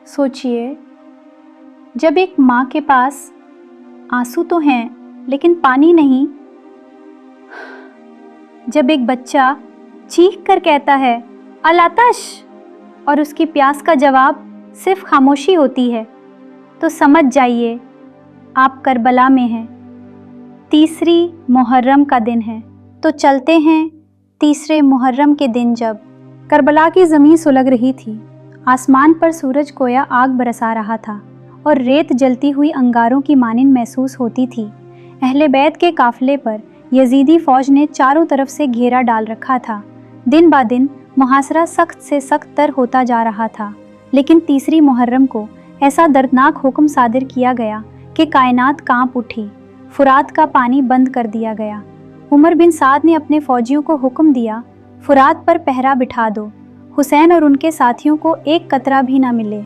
सोचिए, जब एक माँ के पास आंसू तो हैं लेकिन पानी नहीं, जब एक बच्चा चीख कर कहता है अलातश और उसकी प्यास का जवाब सिर्फ खामोशी होती है, तो समझ जाइए आप करबला में हैं। तीसरी मुहर्रम का दिन है, तो चलते हैं तीसरे मुहर्रम के दिन। जब करबला की ज़मीन सुलग रही थी, आसमान पर सूरज कोया आग बरसा रहा था और रेत जलती हुई अंगारों की मानिंद महसूस होती थी। अहले बैत के काफ़िले पर यजीदी फ़ौज ने चारों तरफ से घेरा डाल रखा था। दिन ब दिन मुहासरा सख्त से सख्त तर होता जा रहा था, लेकिन तीसरी मुहर्रम को ऐसा दर्दनाक हुक्म सादिर किया गया कि कायनात कांप उठी। फुरात का पानी बंद कर दिया गया। उमर बिन साद ने अपने फ़ौजियों को हुक्म दिया, फुरात पर पहरा बिठा दो, हुसैन और उनके साथियों को एक कतरा भी ना मिले।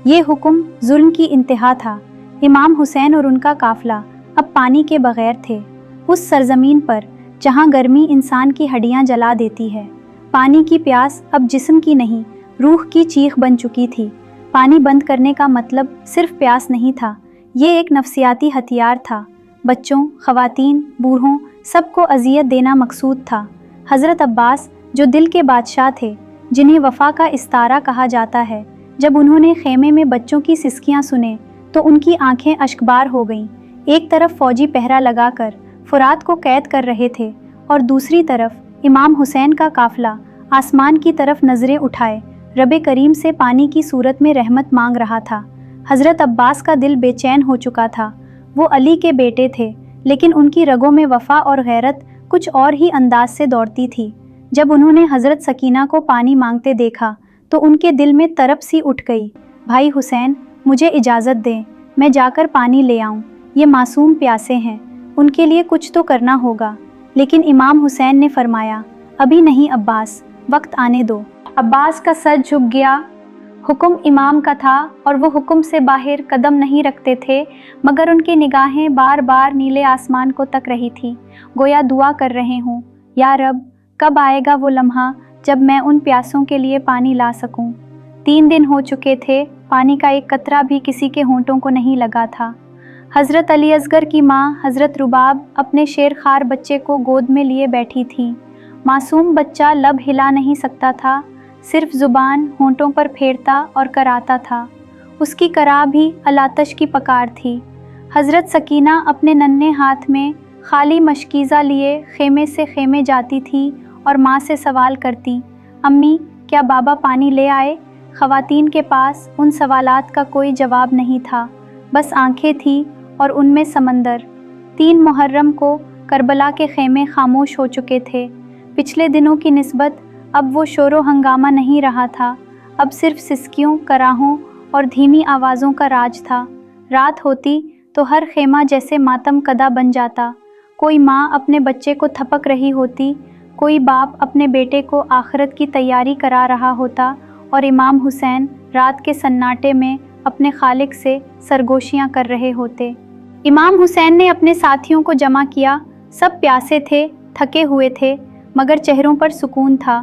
ये हुक्म जुल्म की इंतहा था। इमाम हुसैन और उनका काफ़िला अब पानी के बग़ैर थे। उस सरज़मीन पर जहाँ गर्मी इंसान की हड्डियाँ जला देती है, पानी की प्यास अब जिस्म की नहीं, रूह की चीख बन चुकी थी। पानी बंद करने का मतलब सिर्फ प्यास नहीं था, ये एक नफ्सियाती हथियार था। बच्चों, ख़वातीन, बूढ़ों, सबको अज़ियत देना मकसूद था। हज़रत अब्बास, जो दिल के बादशाह थे, जिन्हें वफ़ा का इस्तारा कहा जाता है, जब उन्होंने खेमे में बच्चों की सिसकियाँ सुने तो उनकी आंखें अश्कबार हो गईं। एक तरफ फ़ौजी पहरा लगाकर फुरात को कैद कर रहे थे और दूसरी तरफ इमाम हुसैन का काफ़िला आसमान की तरफ नज़रें उठाए रब करीम से पानी की सूरत में रहमत मांग रहा था। हज़रत अब्बास का दिल बेचैन हो चुका था। वो अली के बेटे थे, लेकिन उनकी रगों में वफ़ा और गैरत कुछ और ही अंदाज से दौड़ती थी। जब उन्होंने हज़रत सकीना को पानी मांगते देखा तो उनके दिल में तड़प सी उठ गई। भाई हुसैन, मुझे इजाज़त दें, मैं जाकर पानी ले आऊँ। ये मासूम प्यासे हैं, उनके लिए कुछ तो करना होगा। लेकिन इमाम हुसैन ने फरमाया, अभी नहीं अब्बास, वक्त आने दो। अब्बास का सर झुक गया। हुक्म इमाम का था और वो हुक्म से बाहर कदम नहीं रखते थे, मगर उनकी निगाहें बार बार नीले आसमान को तक रही थी, गोया दुआ कर रहे हूँ, या रब, कब आएगा वो लम्हा जब मैं उन प्यासों के लिए पानी ला सकूं। 3 दिन हो चुके थे, पानी का एक कतरा भी किसी के होंठों को नहीं लगा था। हज़रत अली असगर की माँ हज़रत रुबाब अपने शेरखार बच्चे को गोद में लिए बैठी थी। मासूम बच्चा लब हिला नहीं सकता था, सिर्फ ज़ुबान होंठों पर फेरता और कराता था। उसकी करा भी अलातश की पकार थी। हज़रत सकीना अपने नन्हे हाथ में खाली मशकीज़ा लिए खेमे से खेमे जाती थी और माँ से सवाल करती, अम्मी, क्या बाबा पानी ले आए? ख़वातीन के पास उन सवालात का कोई जवाब नहीं था, बस आंखें थीं और उनमें समंदर। 3 मुहर्रम को करबला के खेमे खामोश हो चुके थे। पिछले दिनों की निस्बत अब वो शोरो हंगामा नहीं रहा था, अब सिर्फ सिसकियों, कराहों और धीमी आवाज़ों का राज था। रात होती तो हर खेमा जैसे मातम कदा बन जाता। कोई माँ अपने बच्चे को थपक रही होती, कोई बाप अपने बेटे को आखिरत की तैयारी करा रहा होता और इमाम हुसैन रात के सन्नाटे में अपने खालिक से सरगोशियाँ कर रहे होते। इमाम हुसैन ने अपने साथियों को जमा किया। सब प्यासे थे, थके हुए थे, मगर चेहरों पर सुकून था।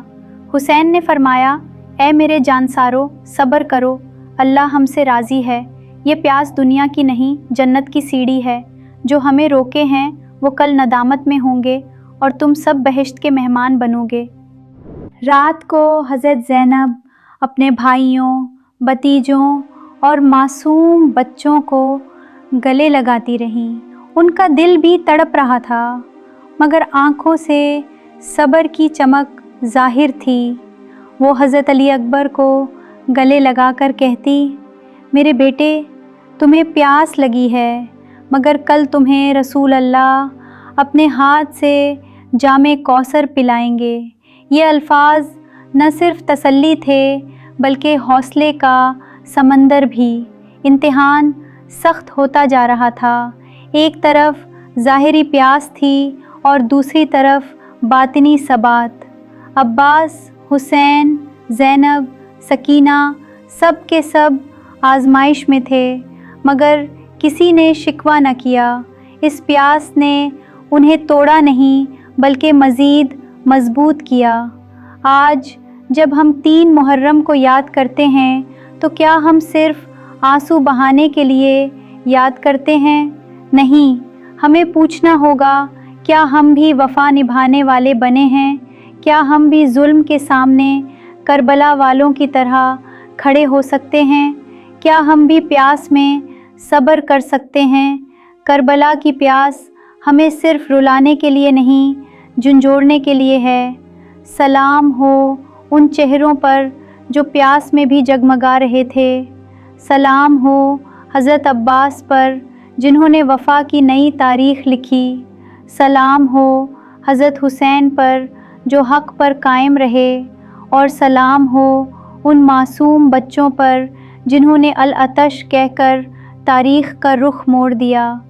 हुसैन ने फरमाया, ऐ मेरे जानसारो, सब्र करो, अल्लाह हमसे राज़ी है। ये प्यास दुनिया की नहीं, जन्नत की सीढ़ी है। जो हमें रोके हैं वो कल नदामत में होंगे और तुम सब बहिश्त के मेहमान बनोगे। रात को हज़रत ज़ैनब अपने भाइयों, भतीजों और मासूम बच्चों को गले लगाती रहीं। उनका दिल भी तड़प रहा था, मगर आँखों से सब्र की चमक ज़ाहिर थी। वो हज़रत अली अकबर को गले लगाकर कहती, मेरे बेटे, तुम्हें प्यास लगी है, मगर कल तुम्हें रसूल अल्लाह अपने हाथ से जामे कौसर पिलाएंगे। ये अल्फाज न सिर्फ तसल्ली थे, बल्कि हौसले का समंदर भी। इम्तिहान सख्त होता जा रहा था। एक तरफ ज़ाहिरी प्यास थी और दूसरी तरफ बातिनी सबात। अब्बास, हुसैन, ज़ैनब, सकीना सब के सब आजमाइश में थे, मगर किसी ने शिकवा न किया। इस प्यास ने उन्हें तोड़ा नहीं, बल्कि मज़ीद मजबूत किया। आज जब हम 3 मुहर्रम को याद करते हैं, तो क्या हम सिर्फ आंसू बहाने के लिए याद करते हैं? नहीं, हमें पूछना होगा, क्या हम भी वफा निभाने वाले बने हैं? क्या हम भी जुल्म के सामने करबला वालों की तरह खड़े हो सकते हैं? क्या हम भी प्यास में सब्र कर सकते हैं? करबला की प्यास हमें सिर्फ रुलाने के लिए नहीं, झंझोड़ने के लिए है। सलाम हो उन चेहरों पर जो प्यास में भी जगमगा रहे थे। सलाम हो हज़रत अब्बास पर जिन्होंने वफ़ा की नई तारीख़ लिखी। सलाम हो हज़रत हुसैन पर जो हक़ पर कायम रहे। और सलाम हो उन मासूम बच्चों पर जिन्होंने अल अतश कहकर तारीख़ का रुख मोड़ दिया।